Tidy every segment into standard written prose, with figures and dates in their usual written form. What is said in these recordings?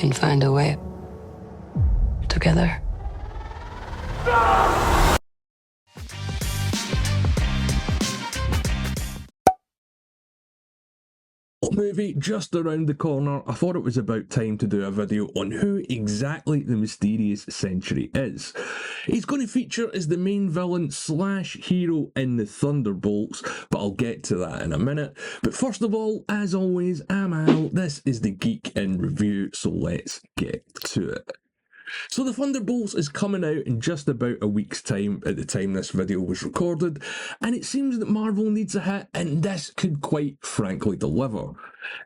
can find a way together. Movie just around the corner, I thought it was about time to do a video on who exactly the mysterious Sentry is. He's going to feature as the main villain slash hero in the Thunderbolts, but I'll get to that in a minute. But first of all, as always, I'm Al, this is the Geek in Review, so let's get to it. So the Thunderbolts is coming out in just about a week's time at the time this video was recorded, and it seems that Marvel needs a hit, and this could quite frankly deliver.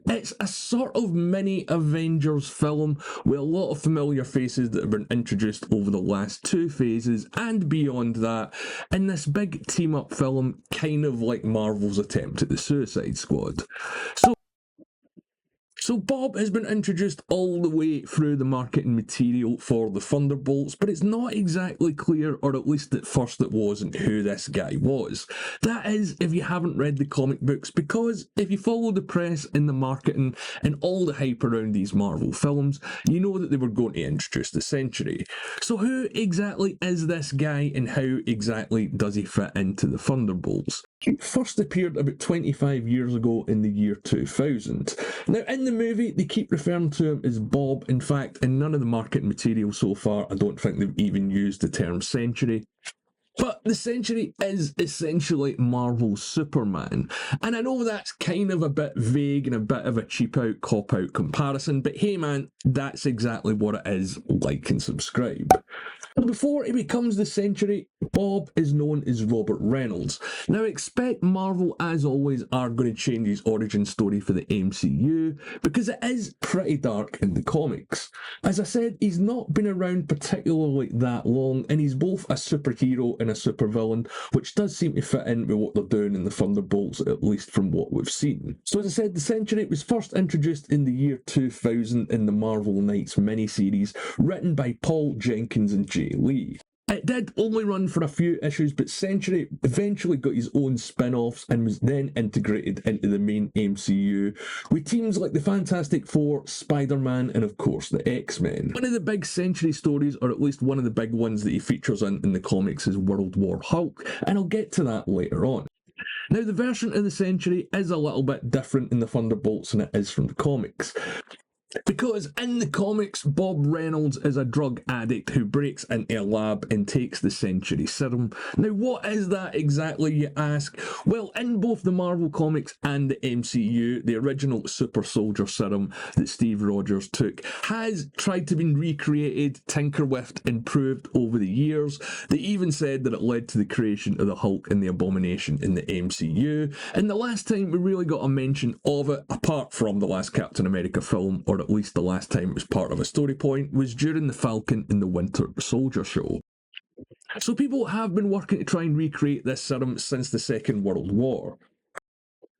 It's a sort of mini Avengers film with a lot of familiar faces that have been introduced over the last two phases and beyond that, in this big team-up film, kind of like Marvel's attempt at the Suicide Squad. So Bob has been introduced all the way through the marketing material for the Thunderbolts, but it's not exactly clear, or at least at first it wasn't, who this guy was. That is, if you haven't read the comic books, because if you follow the press and the marketing and all the hype around these Marvel films, you know that they were going to introduce the Sentry. So who exactly is this guy, and how exactly does he fit into the Thunderbolts? He first appeared about 25 years ago in the year 2000. Now, in the movie, they keep referring to him as Bob. In fact, in none of the marketing material so far, I don't think they've even used the term Sentry. But the Sentry is essentially Marvel's Superman. And I know that's kind of a bit vague and a bit of a cheap-out, cop-out comparison, but hey man, that's exactly what it is. Like and subscribe. Before he becomes the Sentry, Bob is known as Robert Reynolds. Now expect Marvel, as always, are going to change his origin story for the MCU, because it is pretty dark in the comics. As I said, he's not been around particularly that long, and he's both a superhero and a supervillain, which does seem to fit in with what they're doing in the Thunderbolts, at least from what we've seen. So as I said, the Sentry was first introduced in the year 2000 in the Marvel Knights miniseries, written by Paul Jenkins and Jay Lee. It did only run for a few issues, but Sentry eventually got his own spin-offs and was then integrated into the main MCU with teams like the Fantastic Four, Spider-Man, and of course the X-Men. One of the big Sentry stories, or at least one of the big ones that he features in the comics, is World War Hulk, and I'll get to that later on. Now, the version of the Sentry is a little bit different in the Thunderbolts than it is from the comics. Because in the comics, Bob Reynolds is a drug addict who breaks into a lab and takes the Sentry serum. Now, what is that exactly, you ask? Well, in both the Marvel comics and the MCU, the original super soldier serum that Steve Rogers took has tried to be recreated, tinkered with, improved over the years. They even said that it led to the creation of the Hulk and the Abomination in the MCU. And the last time we really got a mention of it, apart from the last Captain America film, or at least the last time it was part of a story point, was during the Falcon and the Winter Soldier show. So people have been working to try and recreate this serum since the Second World War.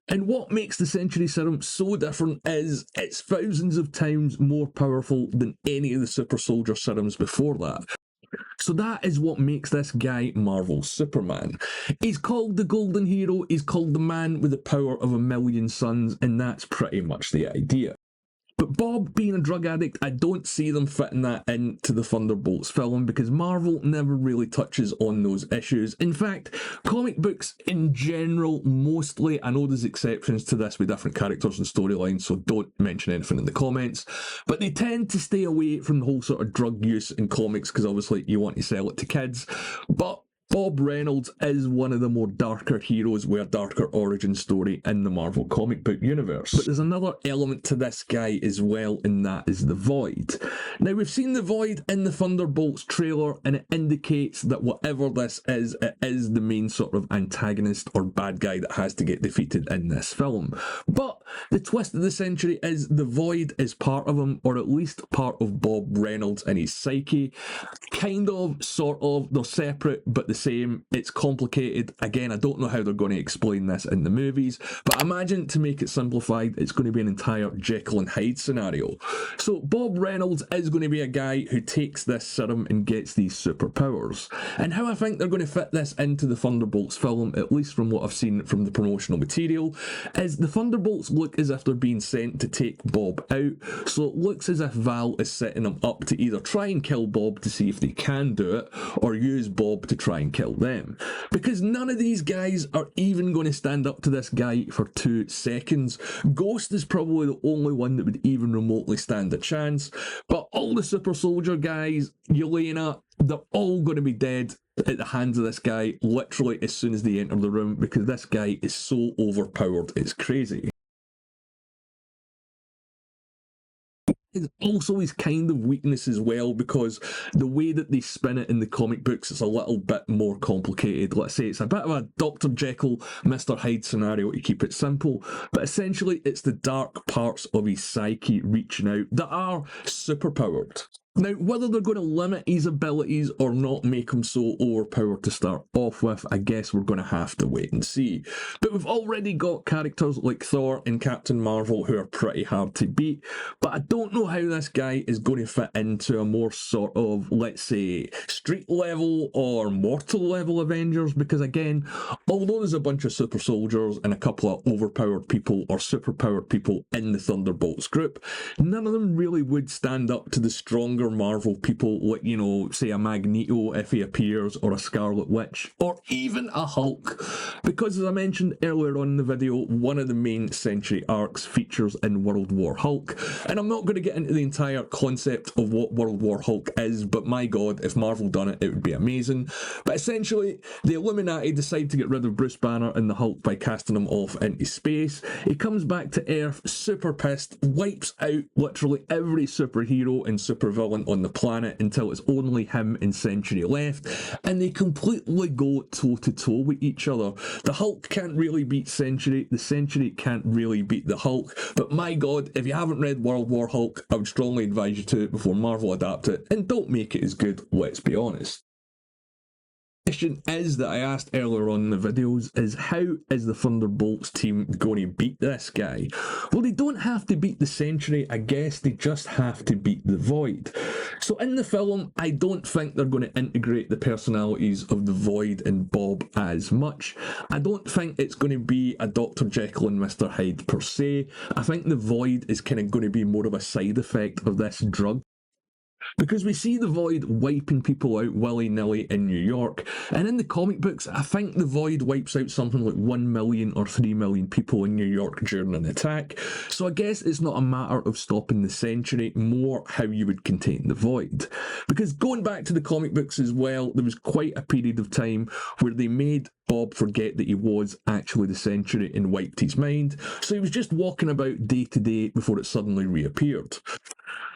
And what makes the Sentry serum so different is it's thousands of times more powerful than any of the super soldier serums before that. So that is what makes this guy Marvel's Superman. He's called the Golden Hero, he's called the man with the power of 1,000,000 suns, and that's pretty much the idea. But Bob being a drug addict, I don't see them fitting that into the Thunderbolts film, because Marvel never really touches on those issues. In fact, comic books in general, mostly, I know there's exceptions to this with different characters and storylines, so don't mention anything in the comments, but they tend to stay away from the whole sort of drug use in comics, because obviously you want to sell it to kids. But Bob Reynolds is one of the more darker heroes with a darker origin story in the Marvel comic book universe. But there's another element to this guy as well, and that is the Void. Now, we've seen the Void in the Thunderbolts trailer, and it indicates that whatever this is, it is the main sort of antagonist or bad guy that has to get defeated in this film. But the twist of the Sentry is the Void is part of him, or at least part of Bob Reynolds and his psyche. Kind of, sort of, they're separate, but the same. It's complicated. Again, I don't know how they're going to explain this in the movies, but imagine, to make it simplified, it's going to be an entire Jekyll and Hyde scenario. So Bob Reynolds is going to be a guy who takes this serum and gets these superpowers. And how I think they're going to fit this into the Thunderbolts film, at least from what I've seen from the promotional material, is the Thunderbolts look as if they're being sent to take Bob out. So it looks as if Val is setting them up to either try and kill Bob to see if they can do it, or use Bob to try and kill them. Because none of these guys are even going to stand up to this guy for 2 seconds. Ghost is probably the only one that would even remotely stand a chance, but all the super soldier guys, Yelena, they're all going to be dead at the hands of this guy literally as soon as they enter the room, because this guy is so overpowered, it's crazy. It's also his kind of weakness as well, because the way that they spin it in the comic books is a little bit more complicated. Let's say it's a bit of a Dr. Jekyll, Mr. Hyde scenario to keep it simple, but essentially it's the dark parts of his psyche reaching out that are superpowered. Now, whether they're going to limit his abilities or not make him so overpowered to start off with, I guess we're going to have to wait and see. But we've already got characters like Thor and Captain Marvel who are pretty hard to beat, but I don't know how this guy is going to fit into a more sort of, let's say, street level or mortal level Avengers, because again, although there's a bunch of super soldiers and a couple of overpowered people or superpowered people in the Thunderbolts group, none of them really would stand up to the stronger Marvel people, like, you know, say a Magneto if he appears, or a Scarlet Witch, or even a Hulk. Because as I mentioned earlier on in the video, one of the main Sentry arcs features in World War Hulk, and I'm not going to get into the entire concept of what World War Hulk is, but my god, if Marvel done it, it would be amazing. But essentially, the Illuminati decide to get rid of Bruce Banner and the Hulk by casting him off into space. He comes back to Earth super pissed, wipes out literally every superhero and supervillain on the planet until it's only him and Sentry left, and they completely go toe to toe with each other. The Hulk can't really beat Sentry, the Sentry can't really beat the Hulk, but my god, if you haven't read World War Hulk, I would strongly advise you to before Marvel adapt it, and don't make it as good, let's be honest. The question is that I asked earlier on in the videos is, how is the Thunderbolts team going to beat this guy? Well, they don't have to beat the Sentry, I guess they just have to beat the Void. So in the film, I don't think they're going to integrate the personalities of the Void and Bob as much. I don't think it's going to be a Dr. Jekyll and Mr. Hyde per se. I think the Void is kind of going to be more of a side effect of this drug. Because we see the Void wiping people out willy-nilly in New York, and in the comic books, I think the Void wipes out something like 1 million or 3 million people in New York during an attack, so I guess it's not a matter of stopping the Sentry, more how you would contain the Void. Because going back to the comic books as well, there was quite a period of time where they made Bob forget that he was actually the Sentry and wiped his mind, so he was just walking about day to day before it suddenly reappeared.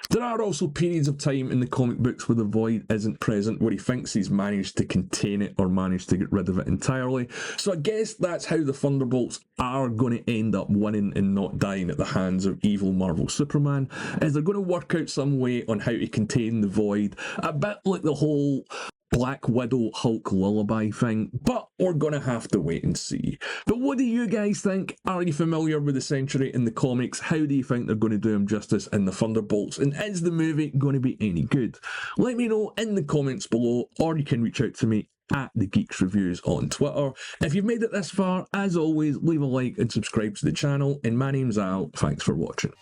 There are also periods of time in the comic books where the Void isn't present, where he thinks he's managed to contain it or managed to get rid of it entirely. So I guess that's how the Thunderbolts are going to end up winning and not dying at the hands of evil Marvel Superman, is they're going to work out some way on how to contain the Void, a bit like the whole Black Widow Hulk lullaby thing, but we're gonna have to wait and see. But what do you guys think? Are you familiar with the Sentry in the comics? How do you think they're going to do him justice in the Thunderbolts? And is the movie going to be any good? Let me know in the comments below, or you can reach out to me at The Geeks Reviews on Twitter. If you've made it this far, as always, leave a like and subscribe to the channel. And my name's Al. Thanks for watching.